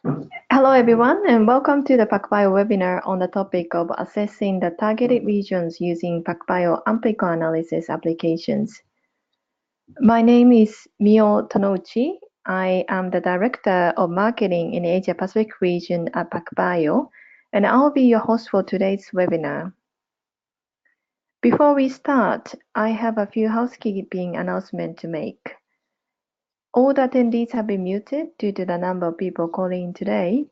Hello everyone, and welcome to the PacBio webinar on the topic of assessing the targeted regions using PacBio Amplicon analysis applications. My name is Mio Tonouchi. I am the Director of Marketing in the Asia Pacific region at PacBio, and I'll be your host for today's webinar. Before we start, I have a few housekeeping announcements to make. All the attendees have been muted due to the number of people calling in today.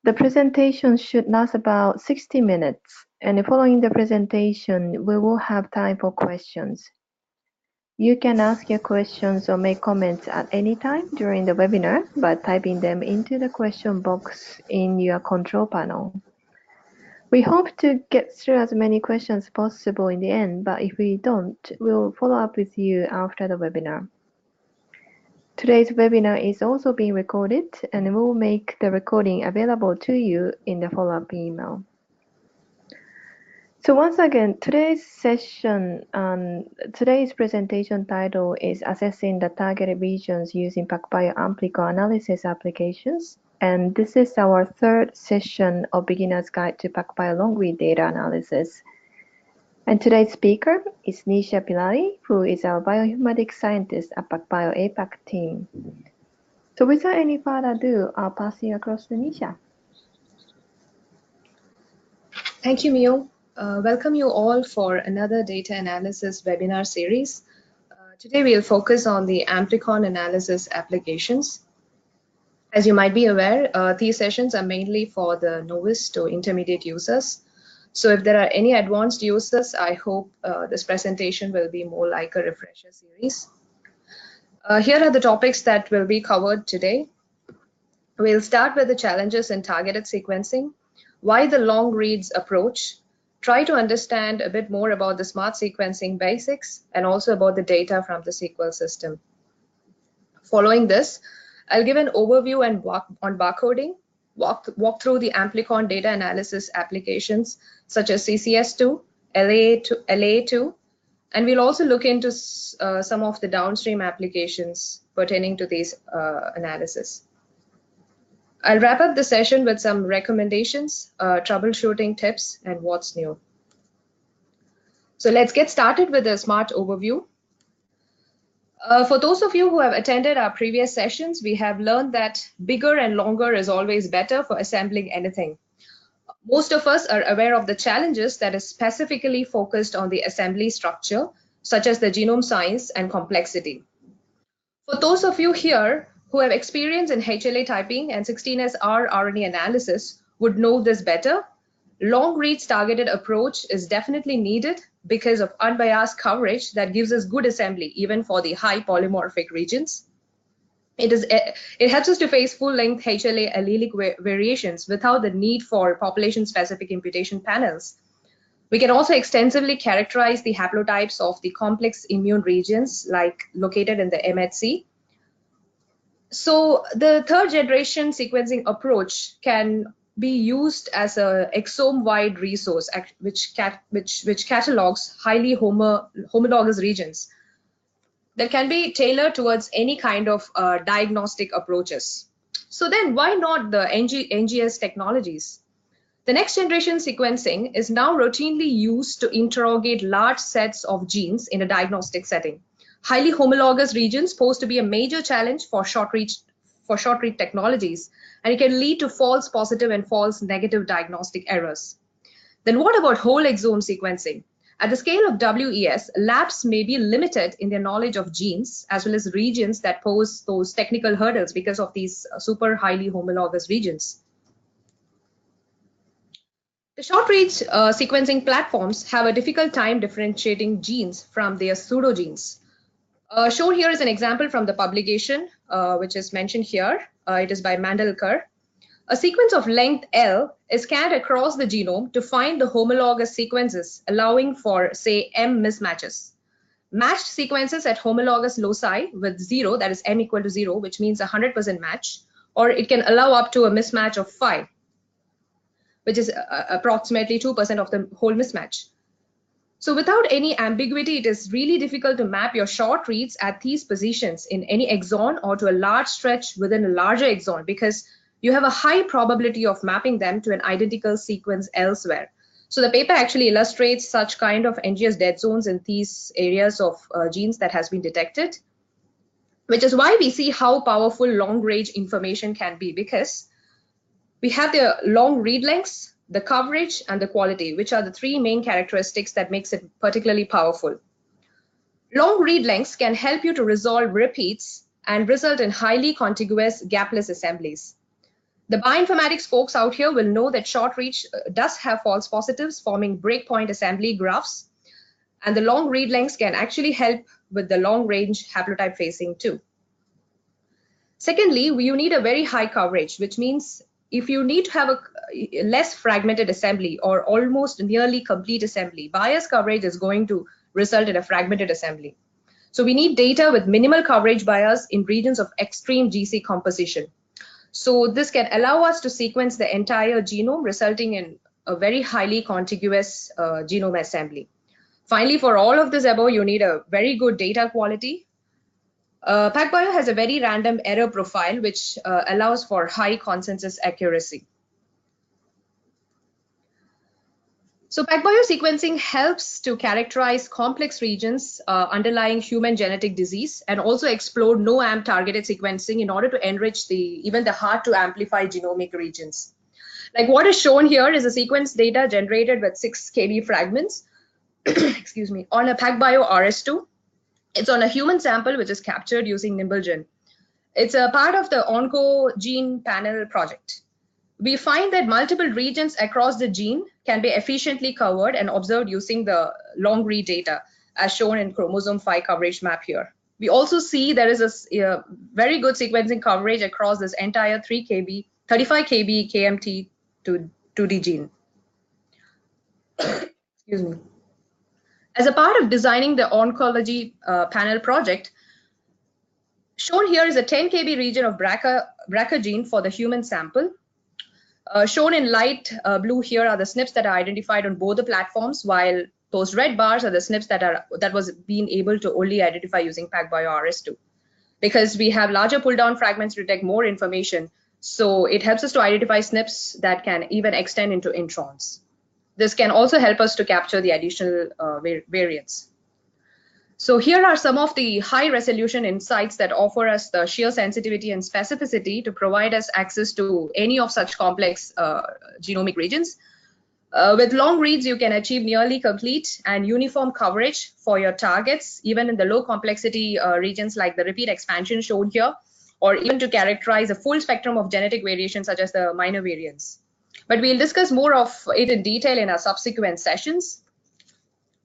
The presentation should last about 60 minutes, and following the presentation, we will have time for questions. You can ask your questions or make comments at any time during the webinar by typing them into the question box in your control panel. We hope to get through as many questions as possible in the end, but if we don't, we'll follow up with you after the webinar. Today's webinar is also being recorded, and we'll make the recording available to you in the follow-up email. So once again, today's presentation title is Assessing the Targeted Regions Using PacBio Amplicon Analysis Applications, and this is our third session of Beginner's Guide to PacBio Long-Read Data Analysis. And today's speaker is Nisha Pillai, who is our bioinformatics scientist at PacBio APAC team. So without any further ado, I'll pass you across to Nisha. Thank you, Mio. Welcome you all for another data analysis webinar series. Today we'll focus on the Amplicon analysis applications. As you might be aware, these sessions are mainly for the novice to intermediate users. So if there are any advanced users, I hope this presentation will be more like a refresher series. Here are the topics that will be covered today. We'll start with the challenges in targeted sequencing, why the long reads approach, try to understand a bit more about the smart sequencing basics, and also about the data from the SQL system. Following this, I'll give an overview on barcoding, walk through the Amplicon data analysis applications such as CCS2, LA2, and we'll also look into some of the downstream applications pertaining to these analysis. I'll wrap up the session with some recommendations, troubleshooting tips, and what's new. So let's get started with a smart overview. For those of you who have attended our previous sessions, we have learned that bigger and longer is always better for assembling anything. Most of us are aware of the challenges that is specifically focused on the assembly structure, such as the genome size and complexity. For those of you here who have experience in HLA typing and 16S RNA analysis would know this better. Long reads targeted approach is definitely needed because of unbiased coverage that gives us good assembly even for the high polymorphic regions. It helps us to face full-length HLA allelic variations without the need for population-specific imputation panels. We can also extensively characterize the haplotypes of the complex immune regions like located in the MHC. So the third generation sequencing approach can be used as a exome-wide resource which catalogs highly homologous regions that can be tailored towards any kind of diagnostic approaches. So then why not the NGS technologies? The next generation sequencing is now routinely used to interrogate large sets of genes in a diagnostic setting. Highly homologous regions pose to be a major challenge for short-read technologies, and it can lead to false positive and false negative diagnostic errors. Then what about whole exome sequencing? At the scale of WES, labs may be limited in their knowledge of genes as well as regions that pose those technical hurdles because of these super highly homologous regions. The short-read sequencing platforms have a difficult time differentiating genes from their pseudogenes. Shown here is an example from the publication, which is mentioned here. It is by Mandelker. A sequence of length L is scanned across the genome to find the homologous sequences, allowing for, say, M mismatches. Matched sequences at homologous loci with 0, that is M equal to 0, which means 100% match, or it can allow up to a mismatch of 5, which is approximately 2% of the whole mismatch. So without any ambiguity, it is really difficult to map your short reads at these positions in any exon or to a large stretch within a larger exon, because you have a high probability of mapping them to an identical sequence elsewhere. So the paper actually illustrates such kind of NGS dead zones in these areas of genes that has been detected, which is why we see how powerful long-range information can be, because we have the long read lengths, the coverage, and the quality, which are the three main characteristics that makes it particularly powerful. Long read lengths can help you to resolve repeats and result in highly contiguous gapless assemblies. The bioinformatics folks out here will know that short reach does have false positives forming breakpoint assembly graphs, and the long read lengths can actually help with the long range haplotype tracing too. Secondly, you need a very high coverage, which means if you need to have a less fragmented assembly or almost nearly complete assembly, bias coverage is going to result in a fragmented assembly. So we need data with minimal coverage bias in regions of extreme GC composition. So this can allow us to sequence the entire genome, resulting in a very highly contiguous genome assembly. Finally, for all of this above, you need a very good data quality. PacBio has a very random error profile, which allows for high consensus accuracy. So PacBio sequencing helps to characterize complex regions underlying human genetic disease, and also explore no-amp targeted sequencing in order to enrich even the hard to amplify genomic regions. Like what is shown here is a sequence data generated with 6 KB fragments excuse me, on a PacBio RS2. It's on a human sample which is captured using NimbleGen. It's a part of the OncoGene panel project. We find that multiple regions across the gene can be efficiently covered and observed using the long read data, as shown in chromosome 5 coverage map here. We also see there is a very good sequencing coverage across this entire 35 KB KMT to 2D gene. Excuse me. As a part of designing the oncology panel project, shown here is a 10 KB region of BRCA gene for the human sample. Shown in light blue here are the SNPs that are identified on both the platforms, while those red bars are the SNPs that was being able to only identify using PacBio RS2. Because we have larger pull down fragments to detect more information, so it helps us to identify SNPs that can even extend into introns. This can also help us to capture the additional variants. So here are some of the high resolution insights that offer us the sheer sensitivity and specificity to provide us access to any of such complex genomic regions. With long reads, you can achieve nearly complete and uniform coverage for your targets, even in the low complexity regions like the repeat expansion shown here, or even to characterize a full spectrum of genetic variation such as the minor variants. But we'll discuss more of it in detail in our subsequent sessions.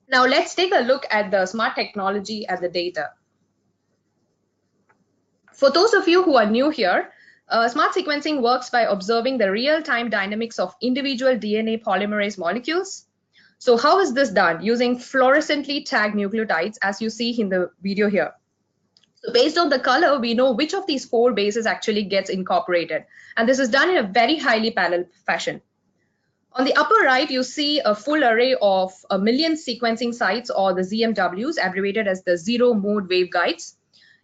Now let's take a look at the smart technology and the data. For those of you who are new here, smart sequencing works by observing the real-time dynamics of individual DNA polymerase molecules. So how is this done? Using fluorescently tagged nucleotides, as you see in the video here. So based on the color, we know which of these 4 bases actually gets incorporated. And this is done in a very highly parallel fashion. On the upper right, you see a full array of 1 million sequencing sites, or the ZMWs, abbreviated as the zero mode waveguides.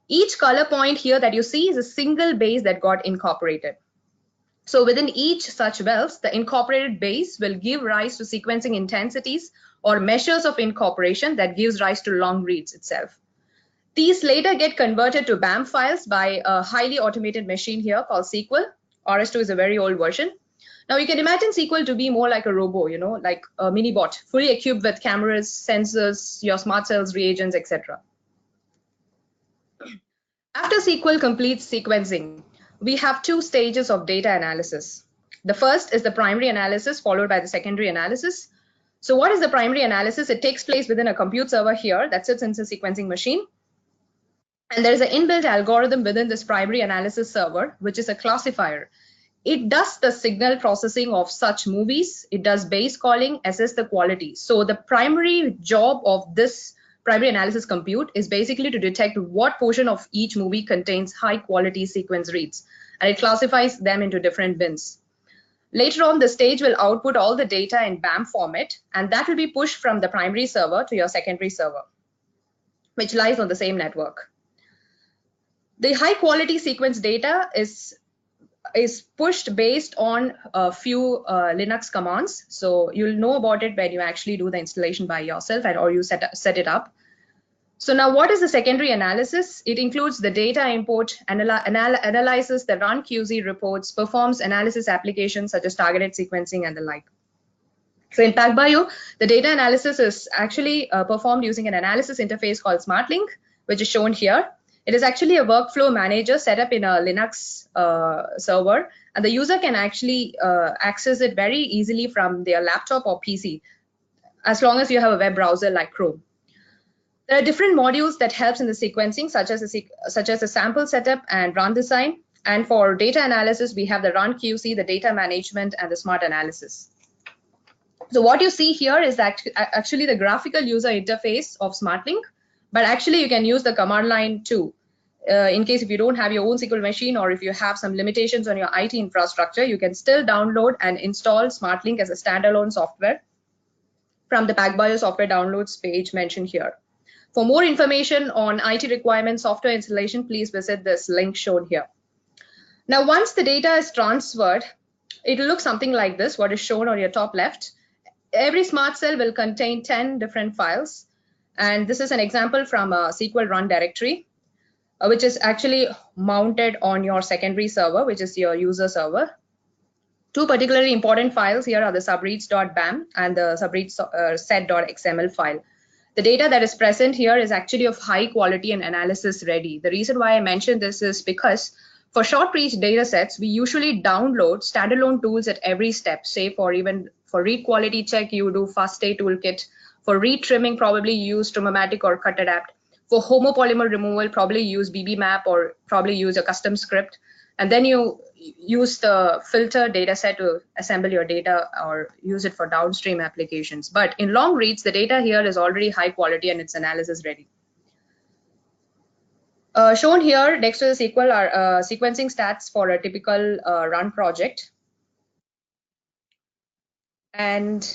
Each color point here that you see is a single base that got incorporated. So within each such wells, the incorporated base will give rise to sequencing intensities or measures of incorporation that gives rise to long reads itself. These later get converted to BAM files by a highly automated machine here called SQL. RS2 is a very old version. Now you can imagine SQL to be more like a robo, like a mini bot, fully equipped with cameras, sensors, your smart cells, reagents, etc. After SQL completes sequencing, we have 2 stages of data analysis. The first is the primary analysis, followed by the secondary analysis. So what is the primary analysis? It takes place within a compute server here that sits in the sequencing machine. And there is an inbuilt algorithm within this primary analysis server, which is a classifier. It does the signal processing of such movies. It does base calling, assess the quality. So the primary job of this primary analysis compute is basically to detect what portion of each movie contains high quality sequence reads, and it classifies them into different bins. Later on, the stage will output all the data in BAM format, and that will be pushed from the primary server to your secondary server, which lies on the same network. The high quality sequence data is is pushed based on a few Linux commands. So you'll know about it when you actually do the installation by yourself or you set it up. So now what is the secondary analysis? It includes the data import, analyzes the run QC reports, performs analysis applications such as targeted sequencing and the like. So in PacBio, the data analysis is actually performed using an analysis interface called SMRT, which is shown here. It is actually a workflow manager set up in a Linux server, and the user can actually access it very easily from their laptop or PC, as long as you have a web browser like Chrome. There are different modules that helps in the sequencing, such as the sample setup and run design. And for data analysis, we have the run QC, the data management, and the smart analysis. So what you see here is actually the graphical user interface of SMRT, but actually you can use the command line too. In case if you don't have your own SQL machine, or if you have some limitations on your IT infrastructure, you can still download and install SMRT as a standalone software from the PacBio software downloads page mentioned here. For more information on IT requirements, software installation, please visit this link shown here. Now, once the data is transferred, it will look something like this, what is shown on your top left. Every smart cell will contain 10 different files. And this is an example from a SQL run directory, which is actually mounted on your secondary server, which is your user server. Two particularly important files here are the subreads.bam and the subread.set.xml file. The data that is present here is actually of high quality and analysis ready. The reason why I mentioned this is because for short reach data sets, we usually download standalone tools at every step. Say for read quality check, you do FASTA toolkit. For read trimming, probably use Trimmamatic or Cutadapt. For homopolymer removal, probably use BBMap or probably use a custom script. And then you use the filter data set to assemble your data or use it for downstream applications. But in long reads, the data here is already high quality and it's analysis ready. Shown here next to the SQL are sequencing stats for a typical run project. And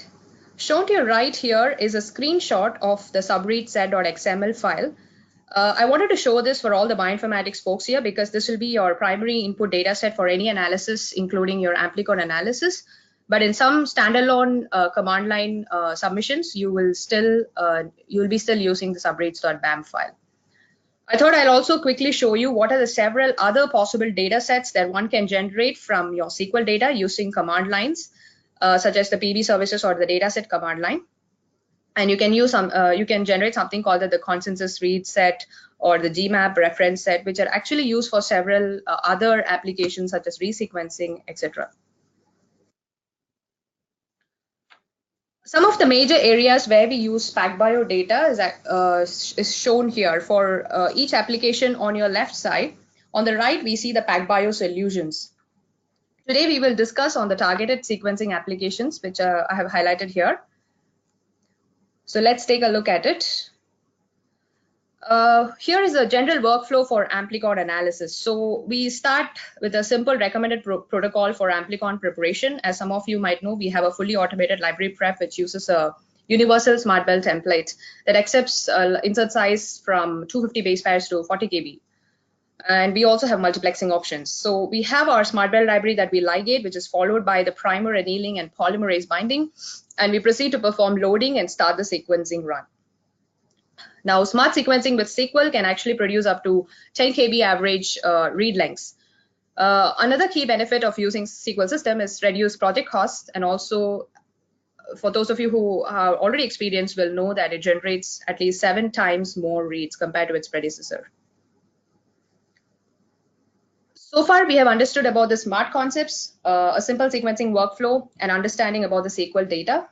shown to your right here is a screenshot of the subread.set.xml file. I wanted to show this for all the bioinformatics folks here because this will be your primary input data set for any analysis, including your Amplicon analysis. But in some standalone command line submissions, you'll be still using the subreads.bam file. I thought I'll also quickly show you what are the several other possible data sets that one can generate from your SQL data using command lines, such as the PB services or the dataset command line. And you can use you can generate something called the consensus read set or the GMAP reference set, which are actually used for several other applications such as resequencing, etc. Some of the major areas where we use PacBio data is shown here. For each application on your left side, on the right, we see the PacBio solutions. Today, we will discuss on the targeted sequencing applications, which I have highlighted here. So let's take a look at it. Here is a general workflow for Amplicon analysis. So we start with a simple recommended protocol for Amplicon preparation. As some of you might know, we have a fully automated library prep which uses a universal smart bell template that accepts insert size from 250 base pairs to 40 KB. And we also have multiplexing options. So we have our smart bell library that we ligate, which is followed by the primer annealing and polymerase binding. And we proceed to perform loading and start the sequencing run. Now, smart sequencing with SQL can actually produce up to 10 KB average read lengths. Another key benefit of using SQL system is reduced project costs, and also for those of you who are already experienced will know that it generates at least 7 times more reads compared to its predecessor. So far, we have understood about the smart concepts, a simple sequencing workflow, and understanding about the SQL data.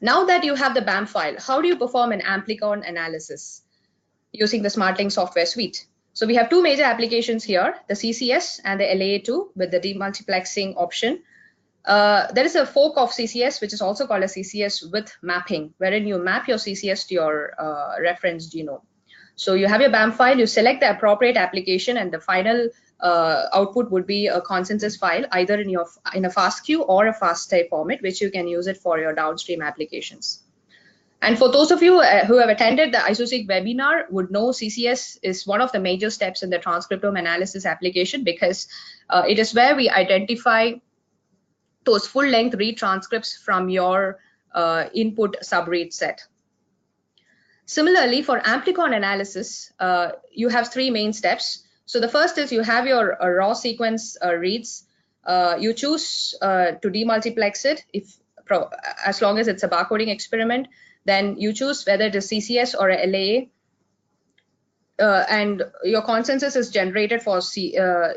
Now that you have the BAM file, how do you perform an Amplicon analysis using the SmartLink software suite? So we have two major applications here, the CCS and the LAA2 with the demultiplexing option. There is a fork of CCS, which is also called a CCS with mapping, wherein you map your CCS to your reference genome. So you have your BAM file, you select the appropriate application, and the final output would be a consensus file, either in a FASTQ or a FASTA format, which you can use it for your downstream applications. And for those of you who have attended the ISOSEQ webinar would know CCS is one of the major steps in the transcriptome analysis application, because it is where we identify those full-length read transcripts from your input subread set. Similarly, for Amplicon analysis, you have three main steps. So the first is you have your raw sequence reads. You choose to demultiplex it as long as it's a barcoding experiment. Then you choose whether it is CCS or a LAA. And your consensus is generated for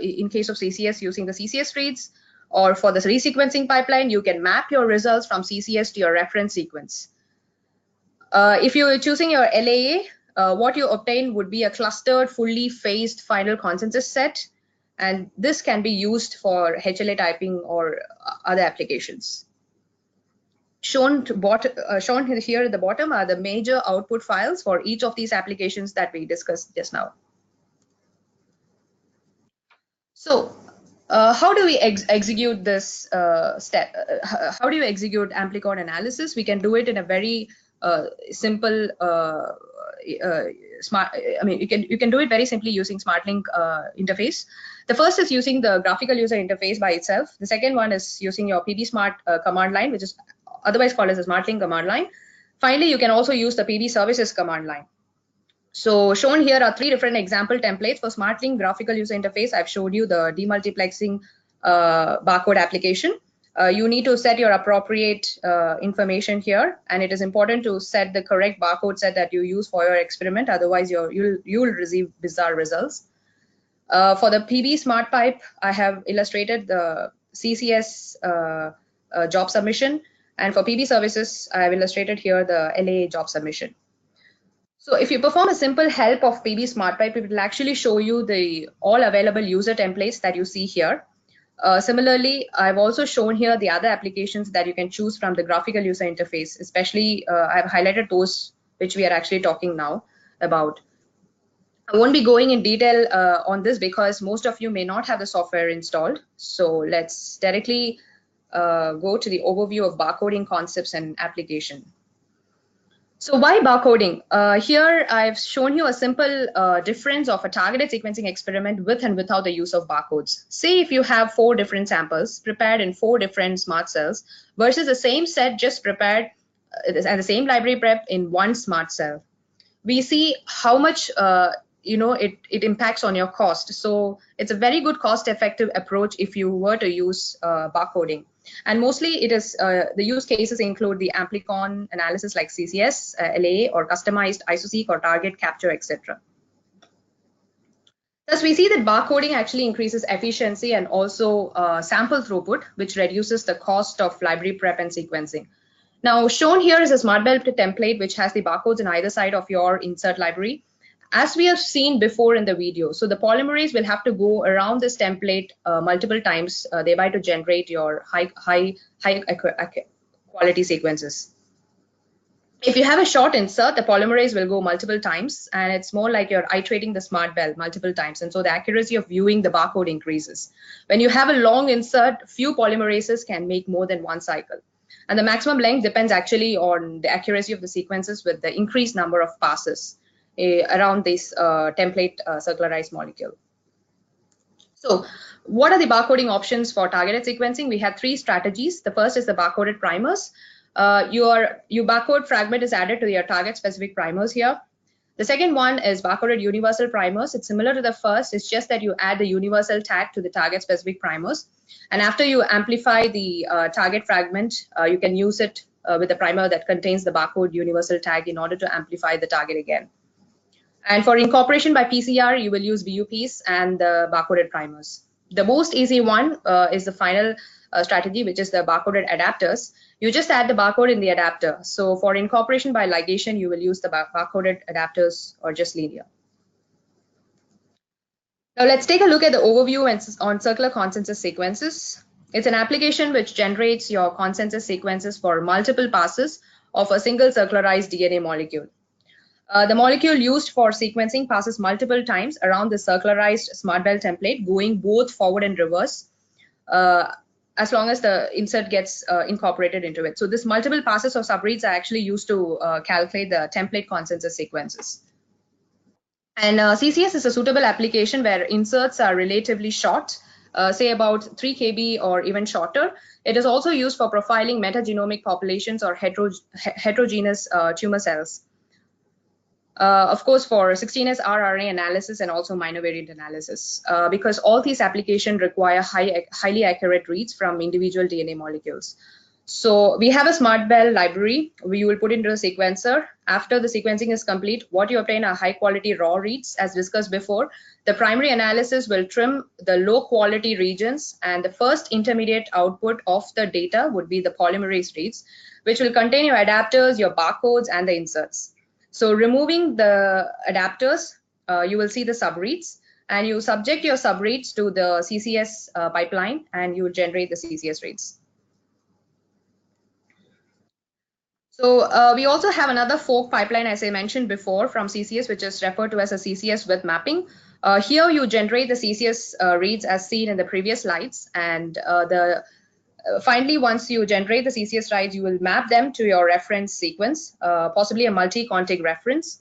in case of CCS using the CCS reads, or for the resequencing pipeline, you can map your results from CCS to your reference sequence. If you're choosing your LAA, what you obtain would be a clustered, fully phased final consensus set, and this can be used for HLA typing or other applications. Shown here at the bottom are the major output files for each of these applications that we discussed just now. So, how do we execute this step? How do you execute Amplicon analysis? We can do it in a very simple, smart. I mean, you can do it very simply using SmartLink interface. The first is using the graphical user interface by itself. The second one is using your PBSmart command line, which is otherwise called as the SmartLink command line. Finally, you can also use the PB services command line. So shown here are three different example templates for SmartLink graphical user interface. I've showed you the demultiplexing barcode application. You need to set your appropriate information here, and it is important to set the correct barcode set that you use for your experiment. Otherwise, you'll receive bizarre results. For the PBSMRTPIPE, I have illustrated the CCS job submission, and for PB services, I have illustrated here the LAA job submission. So if you perform a simple help of PBSMRTPIPE, it will actually show you the all available user templates that you see here. Similarly, I've also shown here the other applications that you can choose from the graphical user interface, especially I've highlighted those which we are actually talking now about. I won't be going in detail on this because most of you may not have the software installed. So let's directly go to the overview of barcoding concepts and application. So why barcoding? Here I've shown you a simple difference of a targeted sequencing experiment with and without the use of barcodes. Say if you have 4 different samples prepared in 4 different smart cells versus the same set just prepared and the same library prep in 1 smart cell. We see how much it impacts on your cost. So it's a very good cost-effective approach if you were to use barcoding. And mostly it is the use cases include the Amplicon analysis like CCS, LAA, or customized ISOSEQ or target capture, etc. Thus, we see that barcoding actually increases efficiency and also sample throughput, which reduces the cost of library prep and sequencing. Now, shown here is a SmartBelt template which has the barcodes on either side of your insert library. As we have seen before in the video, so the polymerase will have to go around this template multiple times, thereby to generate your high quality sequences. If you have a short insert, the polymerase will go multiple times, and it's more like you're iterating the SmartBelt multiple times, and so the accuracy of viewing the barcode increases. When you have a long insert, few polymerases can make more than 1 cycle. And the maximum length depends actually on the accuracy of the sequences with the increased number of passes around this template circularized molecule. So what are the barcoding options for targeted sequencing? We have 3 strategies. The first is the barcoded primers. Your barcode fragment is added to your target specific primers here. The second one is barcoded universal primers. It's similar to the first, it's just that you add the universal tag to the target specific primers. And after you amplify the target fragment, you can use it with a primer that contains the barcode universal tag in order to amplify the target again. And for incorporation by PCR, you will use BUPs and the barcoded primers. The most easy one is the final strategy, which is the barcoded adapters. You just add the barcode in the adapter. So for incorporation by ligation, you will use the barcoded adapters or just linear. Now let's take a look at the overview on circular consensus sequences. It's an application which generates your consensus sequences for multiple passes of a single circularized DNA molecule. The molecule used for sequencing passes multiple times around the circularized SmartBelt template, going both forward and reverse. as long as the insert gets incorporated into it. So this multiple passes of subreads are actually used to calculate the template consensus sequences. And CCS is a suitable application where inserts are relatively short, say about 3 kb or even shorter. It is also used for profiling metagenomic populations or heterogeneous tumor cells. Of course, for 16S rRNA analysis and also minor variant analysis, because all these applications require highly accurate reads from individual DNA molecules. So we have a SMRT library we will put into a sequencer. After the sequencing is complete, what you obtain are high quality raw reads. As discussed before, the primary analysis will trim the low quality regions, and the first intermediate output of the data would be the polymerase reads, which will contain your adapters, your barcodes, and the inserts. So removing the adapters, you will see the subreads, and you subject your subreads to the CCS pipeline, and you will generate the CCS reads. So we also have another fork pipeline, as I mentioned before, from CCS, which is referred to as a CCS with mapping. Here you generate the CCS reads as seen in the previous slides, and finally, once you generate the CCS reads, you will map them to your reference sequence, possibly a multi-contig reference.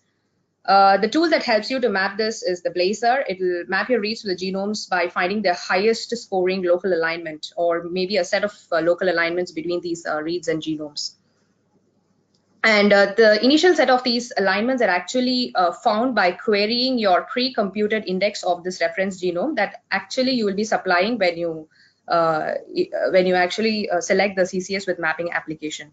The tool that helps you to map this is the Blazar. It will map your reads to the genomes by finding the highest scoring local alignment, or maybe a set of local alignments between these reads and genomes. And the initial set of these alignments are actually found by querying your pre-computed index of this reference genome that actually you will be supplying when you actually select the CCS with mapping application.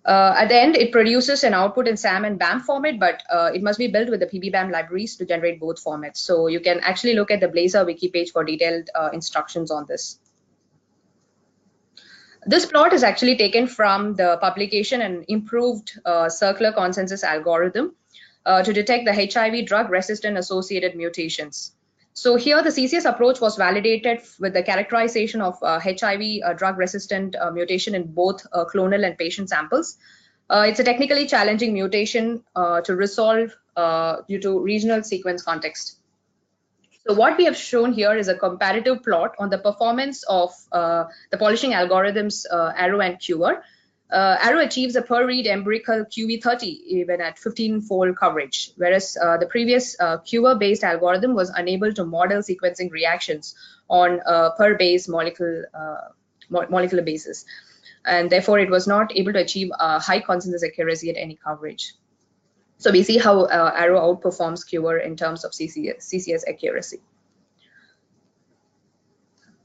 At the end, it produces an output in SAM and BAM format, but it must be built with the PBBAM libraries to generate both formats. So you can actually look at the Blazar wiki page for detailed instructions on this. This plot is actually taken from the publication and improved circular consensus algorithm to detect the HIV drug-resistant associated mutations. So here the CCS approach was validated with the characterization of HIV drug-resistant mutation in both clonal and patient samples. It's a technically challenging mutation to resolve due to regional sequence context. So what we have shown here is a comparative plot on the performance of the polishing algorithms Arrow and QR. Arrow achieves a per read empirical QV30 even at 15-fold coverage, whereas the previous QR-based algorithm was unable to model sequencing reactions on per base molecular basis, and therefore it was not able to achieve a high consensus accuracy at any coverage. So we see how Arrow outperforms QR in terms of CCS accuracy.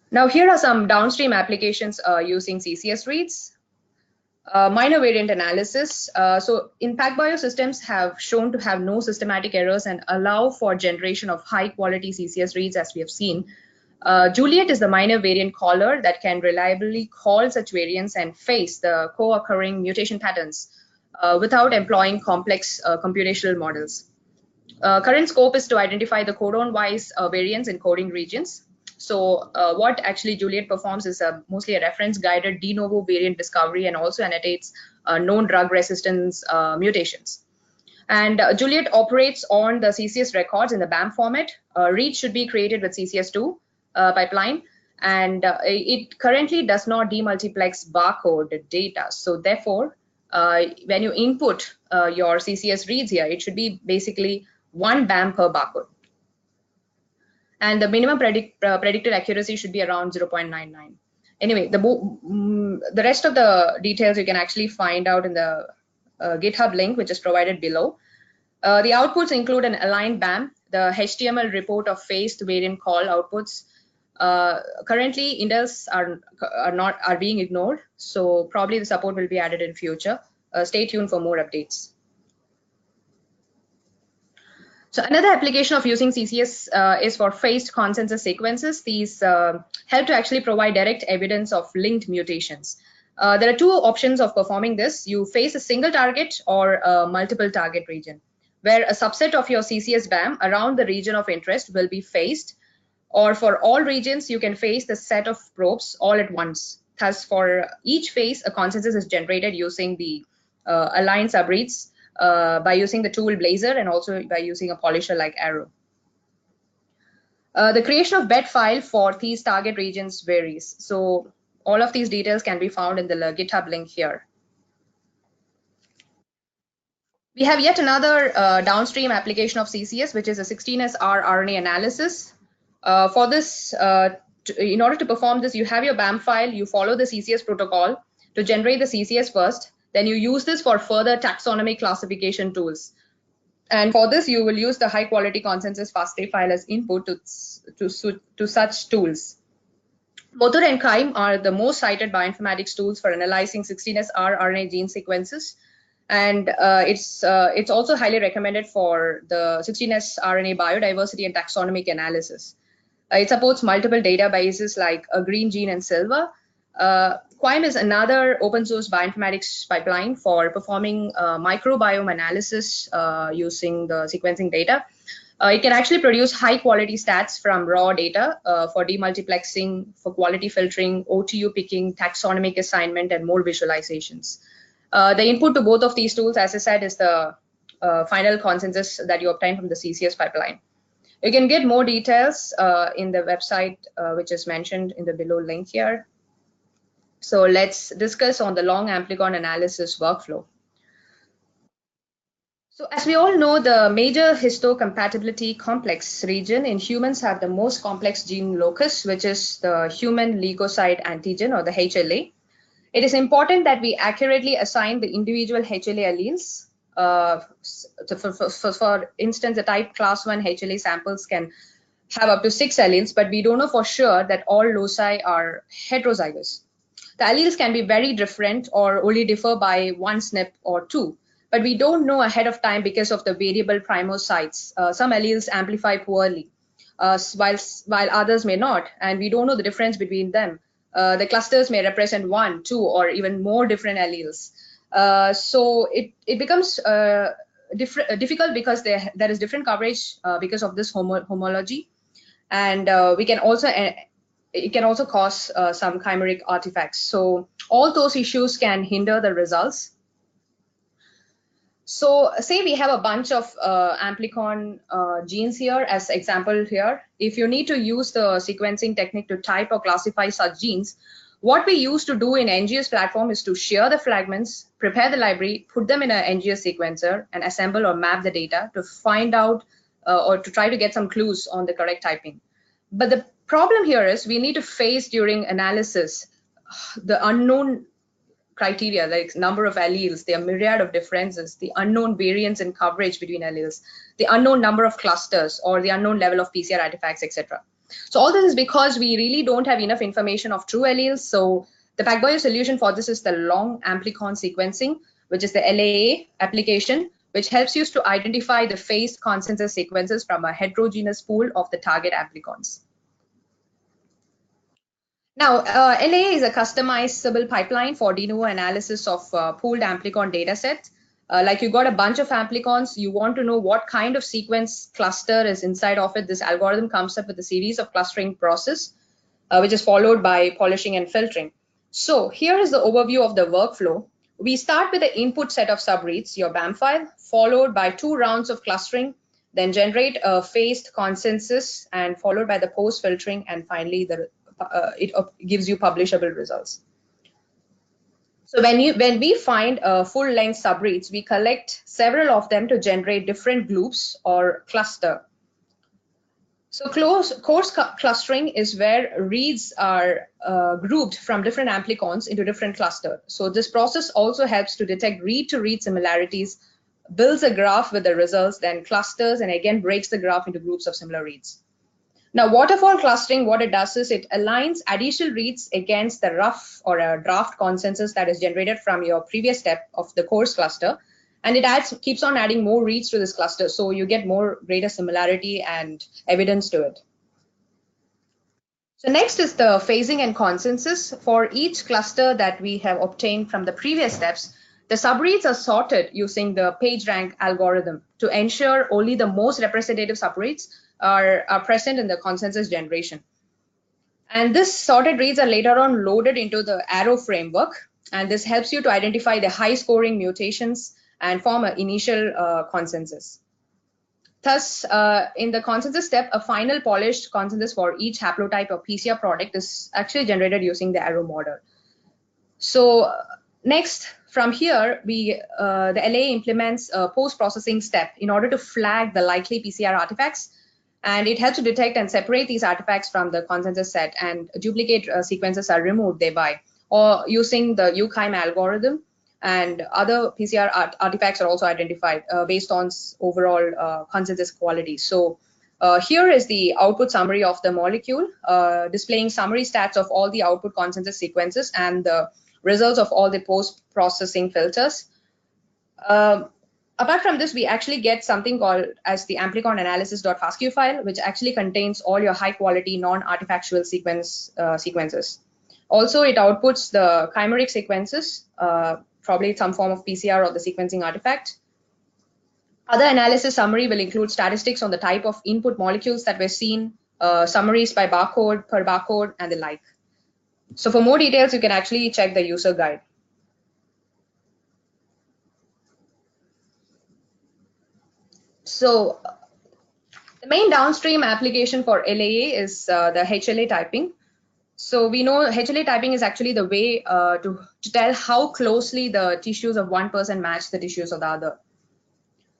Now here are some downstream applications using CCS reads. Minor variant analysis. So in PacBio systems have shown to have no systematic errors and allow for generation of high quality CCS reads, as we have seen. JULIET is the minor variant caller that can reliably call such variants and face the co-occurring mutation patterns without employing complex computational models. Current scope is to identify the codon-wise variants in coding regions. So what actually JULIET performs is mostly a reference-guided de novo variant discovery and also annotates known drug resistance mutations. And JULIET operates on the CCS records in the BAM format. Reads should be created with CCS2 pipeline, and it currently does not demultiplex barcode data. So therefore, when you input your CCS reads here, it should be basically 1 BAM per barcode. And the minimum predicted accuracy should be around 0.99. Anyway, the rest of the details you can actually find out in the GitHub link, which is provided below. The outputs include an aligned BAM, the HTML report of phased variant call outputs. Currently, indels are being ignored, so probably the support will be added in future. Stay tuned for more updates. So another application of using CCS is for phased consensus sequences. These help to actually provide direct evidence of linked mutations. There are 2 options of performing this. You phase a single target or a multiple target region, where a subset of your CCS BAM around the region of interest will be phased, or for all regions, you can phase the set of probes all at once. Thus, for each phase, a consensus is generated using the aligned subreads by using the tool Blazar and also by using a polisher like Arrow. The creation of bed file for these target regions varies. So all of these details can be found in the GitHub link here. We have yet another downstream application of CCS, which is a 16S rRNA analysis. For this, in order to perform this, you have your BAM file, you follow the CCS protocol to generate the CCS first, then you use this for further taxonomic classification tools. And for this, you will use the high quality consensus FASTA file as input to such tools. Motor and KIME are the most cited bioinformatics tools for analyzing 16S rRNA gene sequences. And it's also highly recommended for the 16S RNA biodiversity and taxonomic analysis. It supports multiple databases like Green Gene and Silver. QIME is another open source bioinformatics pipeline for performing microbiome analysis using the sequencing data. It can actually produce high quality stats from raw data for demultiplexing, for quality filtering, OTU picking, taxonomic assignment, and more visualizations. The input to both of these tools, as I said, is the final consensus that you obtain from the CCS pipeline. You can get more details in the website, which is mentioned in the below link here. So let's discuss on the long Amplicon analysis workflow. So as we all know, the major histocompatibility complex region in humans have the most complex gene locus, which is the human leukocyte antigen, or the HLA. It is important that we accurately assign the individual HLA alleles. For instance, the type class 1 HLA samples can have up to 6 alleles, but we don't know for sure that all loci are heterozygous. The alleles can be very different or only differ by 1 SNP or 2, but we don't know ahead of time because of the variable primocytes. Some alleles amplify poorly, while others may not, and we don't know the difference between them. The clusters may represent 1, 2, or even more different alleles. So it becomes difficult because there is different coverage because of this homology, and it can also cause some chimeric artifacts. So all those issues can hinder the results. So say we have a bunch of Amplicon genes here as example here. If you need to use the sequencing technique to type or classify such genes, what we used to do in NGS platform is to share the fragments, prepare the library, put them in an NGS sequencer, and assemble or map the data to find out or to try to get some clues on the correct typing. But the problem here is we need to face during analysis the unknown criteria, like number of alleles, the myriad of differences, the unknown variance in coverage between alleles, the unknown number of clusters, or the unknown level of PCR artifacts, etc. So all this is because we really don't have enough information of true alleles. So the PacBio solution for this is the long Amplicon sequencing, which is the LAA application, which helps you to identify the phased consensus sequences from a heterogeneous pool of the target Amplicons. Now, LAA is a customizable pipeline for de novo analysis of pooled Amplicon datasets. Like you got a bunch of Amplicons, you want to know what kind of sequence cluster is inside of it. This algorithm comes up with a series of clustering process, which is followed by polishing and filtering. So here is the overview of the workflow. We start with the input set of subreads, your BAM file, followed by 2 rounds of clustering, then generate a phased consensus, and followed by the post filtering, and finally it gives you publishable results. So when we find full-length subreads, we collect several of them to generate different groups or cluster. So coarse clustering is where reads are grouped from different Amplicons into different clusters. So this process also helps to detect read-to-read similarities, builds a graph with the results, then clusters, and again breaks the graph into groups of similar reads. Now, waterfall clustering, what it does is it aligns additional reads against the rough or a draft consensus that is generated from your previous step of the coarse cluster, and it keeps on adding more reads to this cluster, so you get greater similarity and evidence to it. So next is the phasing and consensus. For each cluster that we have obtained from the previous steps, the subreads are sorted using the PageRank algorithm to ensure only the most representative subreads are present in the consensus generation. And this sorted reads are later on loaded into the arrow framework, and this helps you to identify the high scoring mutations and form an initial consensus. Thus, in the consensus step, a final polished consensus for each haplotype of PCR product is actually generated using the arrow model. So next, from here, the LA implements a post-processing step in order to flag the likely PCR artifacts, and it helps to detect and separate these artifacts from the consensus set, and duplicate sequences are removed thereby, or using the UKIME algorithm, and other PCR artifacts are also identified based on overall consensus quality. So here is the output summary of the molecule, displaying summary stats of all the output consensus sequences and the results of all the post-processing filters. Apart from this, we actually get something called as the Amplicon analysis.FASTA file, which actually contains all your high-quality non-artifactual sequences. Also, it outputs the chimeric sequences, probably some form of PCR of the sequencing artifact. Other analysis summary will include statistics on the type of input molecules that were seen, summaries by barcode, per barcode, and the like. So for more details, you can actually check the user guide. So the main downstream application for LAA is the HLA typing. So we know HLA typing is actually the way to tell how closely the tissues of one person match the tissues of the other.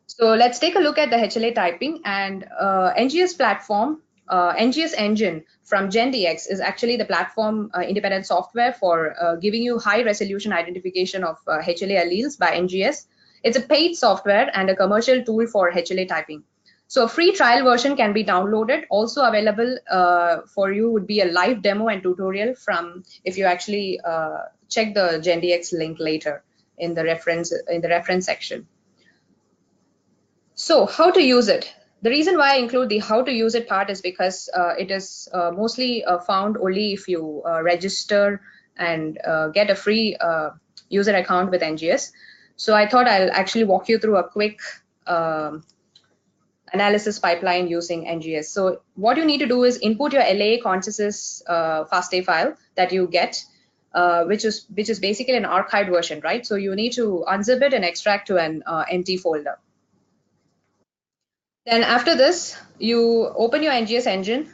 So let's take a look at the HLA typing, and NGS platform, NGS engine from GENDX is actually the platform independent software for giving you high resolution identification of HLA alleles by NGS. It's a paid software and a commercial tool for HLA typing. So a free trial version can be downloaded. Also available for you would be a live demo and tutorial from, if you actually check the GENDX link later in the reference section. So how to use it? The reason why I include the how to use it part is because it is mostly found only if you register and get a free user account with NGS. So I thought I'll actually walk you through a quick analysis pipeline using NGS. So what you need to do is input your LA consensus FASTA file that you get, which is basically an archived version, right? So you need to unzip it and extract to an empty folder. Then after this, you open your NGS engine,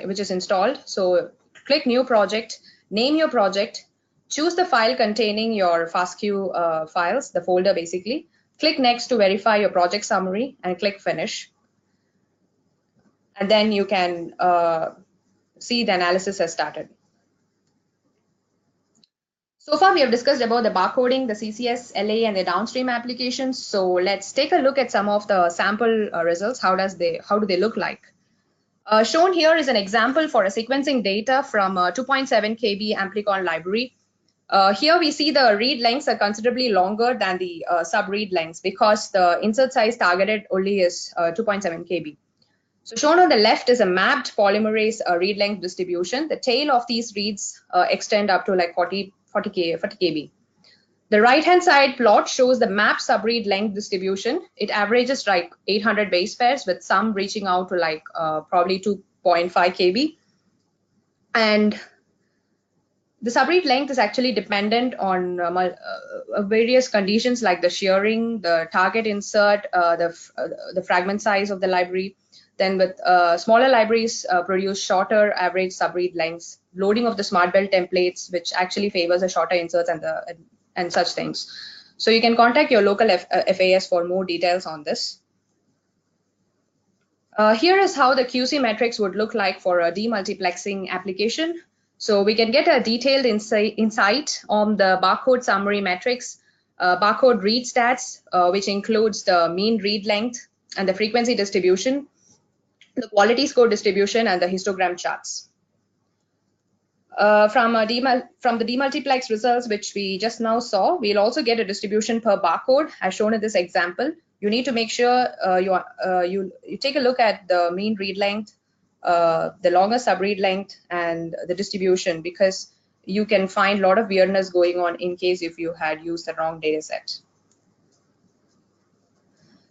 which is installed. So click New Project, name your project, choose the file containing your FASTA files, the folder basically. Click Next to verify your project summary and click Finish. And then you can see the analysis has started. So far, we have discussed about the barcoding, the CCS, LA, and the downstream applications. So let's take a look at some of the sample results. How do they look like? Shown here is an example for a sequencing data from 2.7 KB Amplicon library. Here we see the read lengths are considerably longer than the sub-read lengths because the insert size targeted only is 2.7 KB. So shown on the left is a mapped polymerase read length distribution. The tail of these reads extend up to like 40 KB. The right-hand side plot shows the mapped subread length distribution. It averages like 800 base pairs with some reaching out to like probably 2.5 KB. And the subread length is actually dependent on various conditions like the shearing, the target insert, the fragment size of the library. Then with smaller libraries produce shorter average subread lengths, loading of the smart belt templates, which actually favors the shorter inserts and such things. So you can contact your local FAS for more details on this. Here is how the QC metrics would look like for a demultiplexing application. So we can get a detailed insight on the barcode summary metrics, barcode read stats, which includes the mean read length and the frequency distribution, the quality score distribution, and the histogram charts. From the demultiplex results, which we just now saw, we'll also get a distribution per barcode, as shown in this example. You need to make sure you take a look at the mean read length, the longer subread length, and the distribution, because you can find a lot of weirdness going on in case if you had used the wrong data set.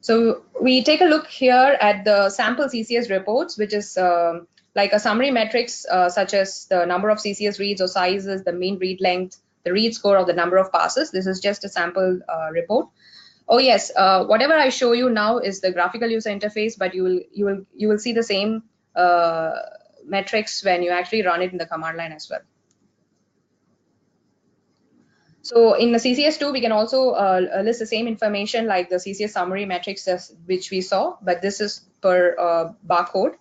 So we take a look here at the sample CCS reports, which is like a summary metrics such as the number of CCS reads or sizes, the mean read length, the read score, or the number of passes. This is just a sample report. Oh yes, whatever I show you now is the graphical user interface, but you will see the same metrics when you actually run it in the command line as well. So in the CCS2, we can also list the same information like the CCS summary metrics which we saw, but this is per barcode.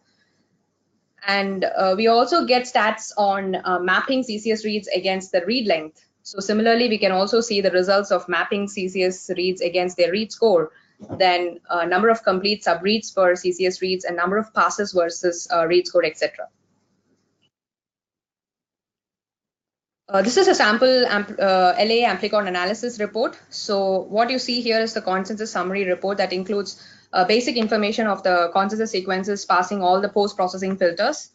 And we also get stats on mapping CCS reads against the read length. So similarly, we can also see the results of mapping CCS reads against their read score, then number of complete subreads per CCS reads and number of passes versus read score, etc. This is a sample LA Amplicon analysis report. So what you see here is the consensus summary report that includes basic information of the consensus sequences passing all the post-processing filters.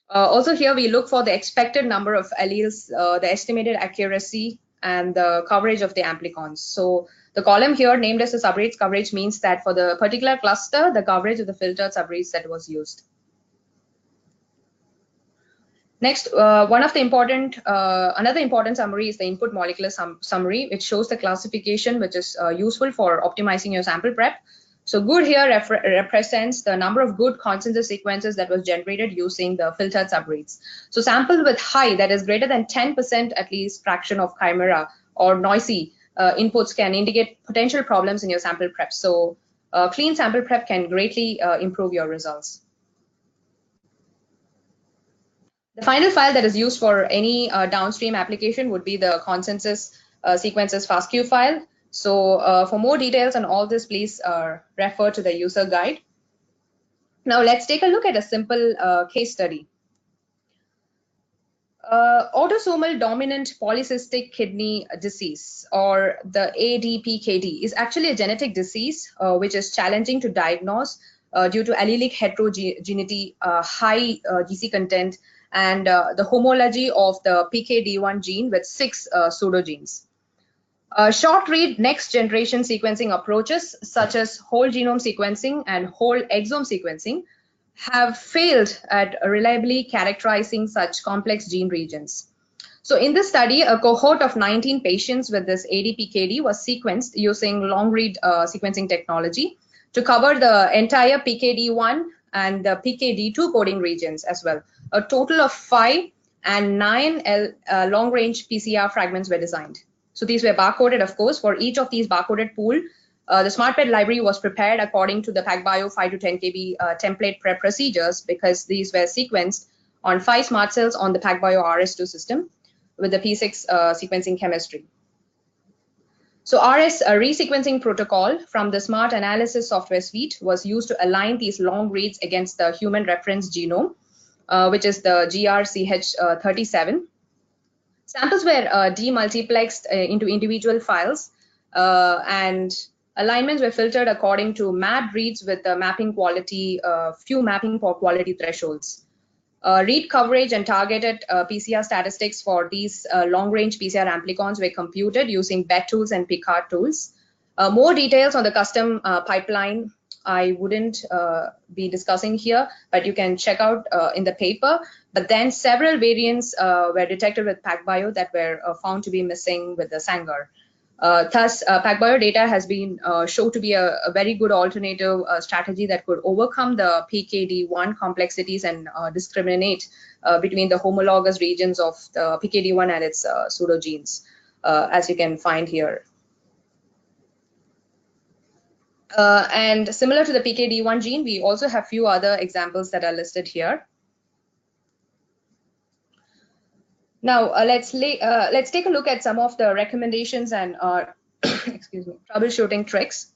Also here we look for the expected number of alleles, the estimated accuracy, and the coverage of the amplicons. So the column here named as the subreads coverage means that for the particular cluster, the coverage of the filtered subreads that was used. Next, another important summary is the input molecular summary, which shows the classification, which is useful for optimizing your sample prep. So good here represents the number of good consensus sequences that was generated using the filtered subreads. So sample with high, that is greater than 10% at least fraction of chimera or noisy inputs can indicate potential problems in your sample prep. So clean sample prep can greatly improve your results. The final file that is used for any downstream application would be the consensus sequences FASTA file. So for more details on all this, please refer to the user guide. Now let's take a look at a simple case study. Autosomal dominant polycystic kidney disease, or the ADPKD, is actually a genetic disease which is challenging to diagnose due to allelic heterogeneity, high GC content, and the homology of the PKD1 gene with 6 pseudogenes. Short read next generation sequencing approaches such as whole genome sequencing and whole exome sequencing have failed at reliably characterizing such complex gene regions. So in this study, a cohort of 19 patients with this ADPKD was sequenced using long read sequencing technology to cover the entire PKD1 and the PKD2 coding regions as well. A total of 5 and 9 long-range PCR fragments were designed. So these were barcoded, of course. For each of these barcoded pool, the SMRT library was prepared according to the PacBio 5 to 10 kb template prep procedures, because these were sequenced on 5 SMRT cells on the PacBio RS2 system with the P6 sequencing chemistry. So RS resequencing protocol from the SMRT analysis software suite was used to align these long reads against the human reference genome, which is the GRCH37. Samples were demultiplexed into individual files, and alignments were filtered according to MAD reads with the mapping quality, few mapping for quality thresholds. Read coverage and targeted PCR statistics for these long-range PCR amplicons were computed using BET tools and Picard tools. More details on the custom pipeline I wouldn't be discussing here, but you can check out in the paper. But then several variants were detected with PacBio that were found to be missing with the Sanger. Thus, PacBio data has been shown to be a very good alternative strategy that could overcome the PKD1 complexities and discriminate between the homologous regions of the PKD1 and its pseudogenes, as you can find here. And similar to the PKD1 gene, we also have few other examples that are listed here. Now let's take a look at some of the recommendations and excuse me, troubleshooting tricks.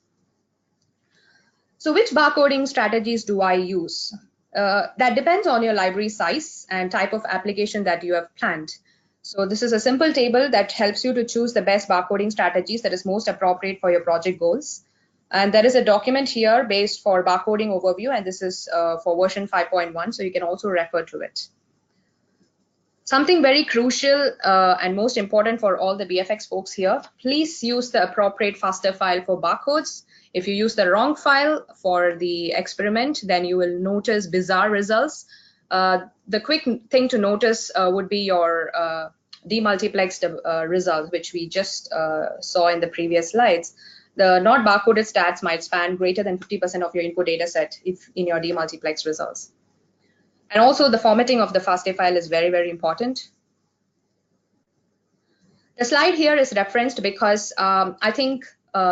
So which barcoding strategies do I use? That depends on your library size and type of application that you have planned. So this is a simple table that helps you to choose the best barcoding strategies that is most appropriate for your project goals. And there is a document here based for barcoding overview, and this is for version 5.1, so you can also refer to it. Something very crucial and most important for all the BFX folks here, please use the appropriate FASTA file for barcodes. If you use the wrong file for the experiment, then you will notice bizarre results. The quick thing to notice would be your demultiplexed result, which we just saw in the previous slides. The not barcoded stats might span greater than 50% of your input data set if in your demultiplex results. And also the formatting of the FASTA file is very, very important. The slide here is referenced because I think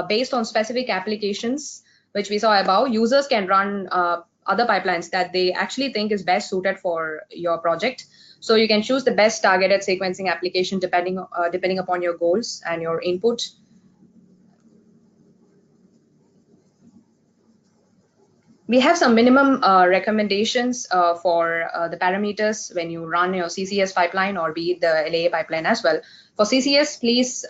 based on specific applications, which we saw above, users can run other pipelines that they actually think is best suited for your project. So you can choose the best targeted sequencing application depending upon your goals and your input. We have some minimum recommendations for the parameters when you run your CCS pipeline or be it the LAA pipeline as well. For CCS, please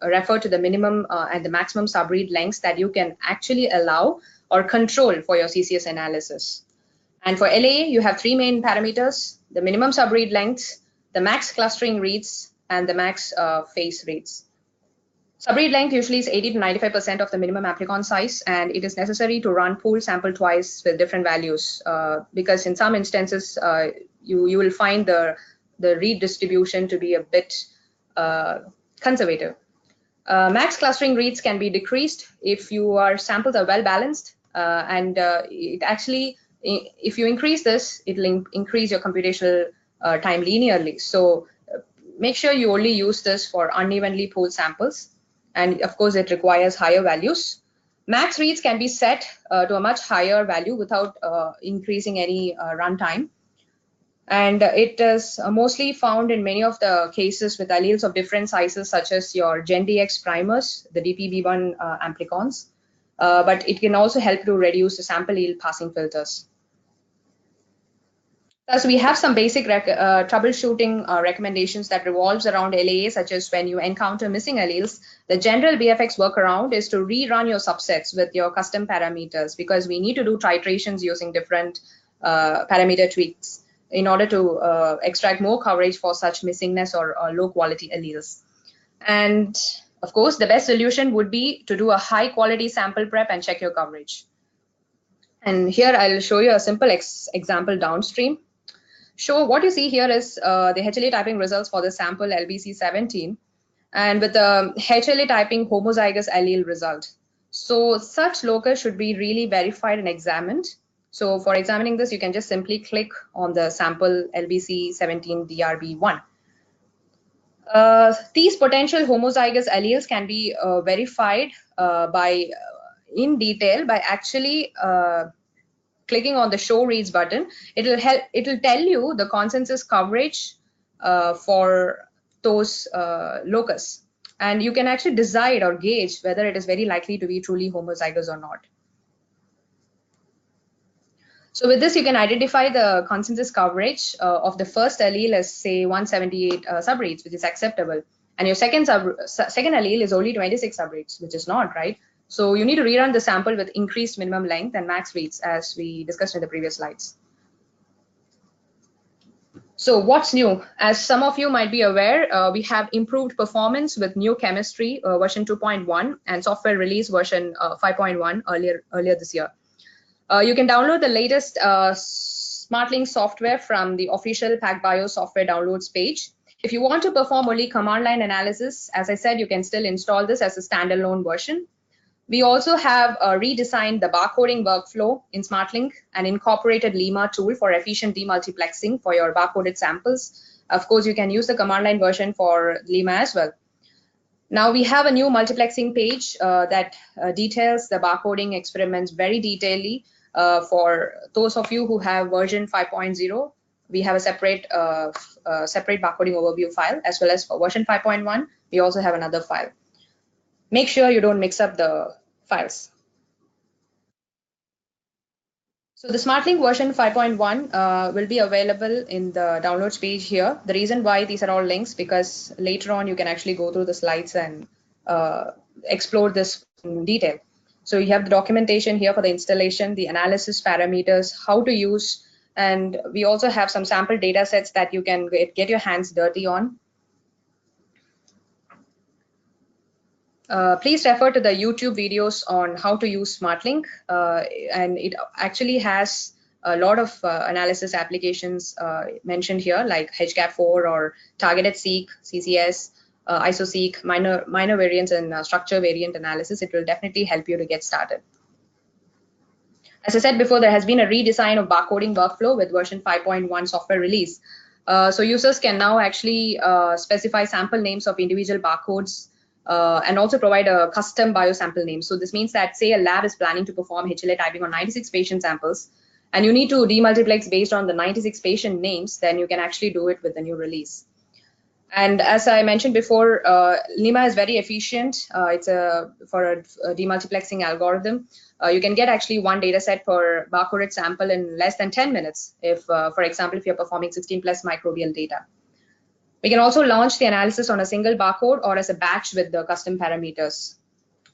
refer to the minimum and the maximum subread lengths that you can actually allow or control for your CCS analysis. And for LAA, you have three main parameters: the minimum subread length, the max clustering reads, and the max phase reads. Subread length usually is 80 to 95% of the minimum Amplicon size, and it is necessary to run pool sample twice with different values because in some instances you will find the read distribution to be a bit conservative. Max clustering reads can be decreased if your samples are well balanced, and it actually, if you increase this, it will increase your computational time linearly. So make sure you only use this for unevenly pooled samples. And of course, it requires higher values. Max reads can be set to a much higher value without increasing any runtime. And it is mostly found in many of the cases with alleles of different sizes, such as your GENDX primers, the DPB1 Amplicons. But it can also help to reduce the sample yield passing filters. Thus, we have some basic troubleshooting recommendations that revolves around LAA, such as when you encounter missing alleles, the general BFX workaround is to rerun your subsets with your custom parameters, because we need to do titrations using different parameter tweaks in order to extract more coverage for such missingness or low quality alleles. And of course, the best solution would be to do a high quality sample prep and check your coverage. And here I'll show you a simple example downstream. So what you see here is the HLA typing results for the sample LBC17, and with the HLA typing homozygous allele result. So such locus should be really verified and examined. So for examining this, you can just simply click on the sample LBC17DRB1. These potential homozygous alleles can be verified in detail by actually clicking on the show reads button. It will tell you the consensus coverage for those locus, and you can actually decide or gauge whether it is very likely to be truly homozygous or not. So with this, you can identify the consensus coverage of the first allele as, say, 178 subreads, which is acceptable, and your second allele is only 26 subreads, which is not, right? So you need to rerun the sample with increased minimum length and max reads, as we discussed in the previous slides. So what's new? As some of you might be aware, we have improved performance with new chemistry version 2.1 and software release version 5.1 earlier this year. You can download the latest SmartLink software from the official PacBio software downloads page. If you want to perform only command line analysis, as I said, you can still install this as a standalone version. We also have redesigned the barcoding workflow in SmartLink and incorporated LIMA tool for efficient demultiplexing for your barcoded samples. Of course, you can use the command line version for LIMA as well. Now we have a new multiplexing page that details the barcoding experiments very detailedly. For those of you who have version 5.0, we have a separate barcoding overview file, as well as for version 5.1, we also have another file. Make sure you don't mix up the files. So the SmartLink version 5.1 will be available in the downloads page here. The reason why these are all links, because later on you can actually go through the slides and explore this in detail. So you have the documentation here for the installation, the analysis parameters, how to use, and we also have some sample data sets that you can get your hands dirty on. Please refer to the YouTube videos on how to use SmartLink, and it actually has a lot of analysis applications mentioned here, like HCAP4 or targeted seq, CCS, isoseq, minor variants, and structure variant analysis, it will definitely help you to get started. As I said before, there has been a redesign of barcoding workflow with version 5.1 software release. So users can now actually specify sample names of individual barcodes and also provide a custom biosample name. So this means that, say, a lab is planning to perform HLA typing on 96 patient samples, and you need to demultiplex based on the 96 patient names, then you can actually do it with the new release. And as I mentioned before, LIMA is very efficient. It's for a demultiplexing algorithm. You can get actually one data set per barcoded sample in less than 10 minutes, if, for example, if you're performing 16 plus microbial data. We can also launch the analysis on a single barcode or as a batch with the custom parameters.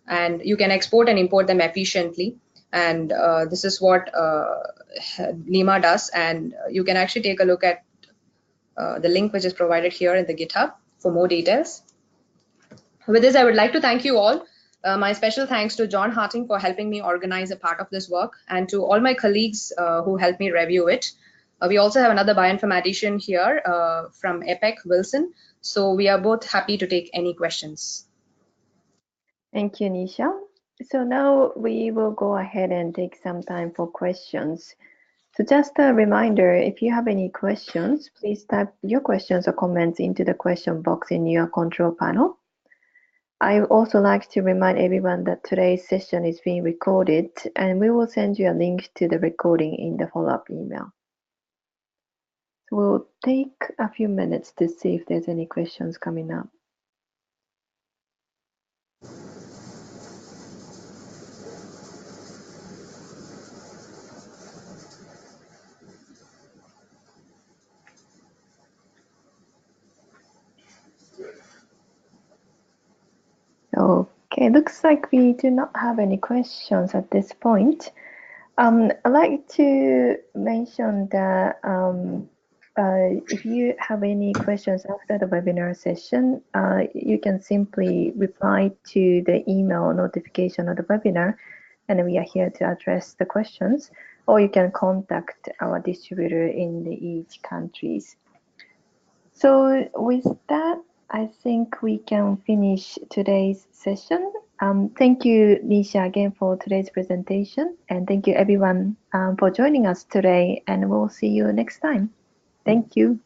And you can export and import them efficiently. And this is what LIMA does. And you can actually take a look at the link which is provided here in the GitHub for more details. With this, I would like to thank you all. My special thanks to John Harting for helping me organize a part of this work, and to all my colleagues who helped me review it. We also have another bioinformatician here from EPEC, Wilson. So we are both happy to take any questions. Thank you, Nisha. So now we will go ahead and take some time for questions. So just a reminder, if you have any questions, please type your questions or comments into the question box in your control panel. I would also like to remind everyone that today's session is being recorded, and we will send you a link to the recording in the follow-up email. So we'll take a few minutes to see if there's any questions coming up. Okay, looks like we do not have any questions at this point. I'd like to mention that if you have any questions after the webinar session, you can simply reply to the email notification of the webinar, and we are here to address the questions, or you can contact our distributor in each countries. So with that, I think we can finish today's session. Thank you, Nisha, again for today's presentation, and thank you everyone for joining us today, and we'll see you next time. Thank you.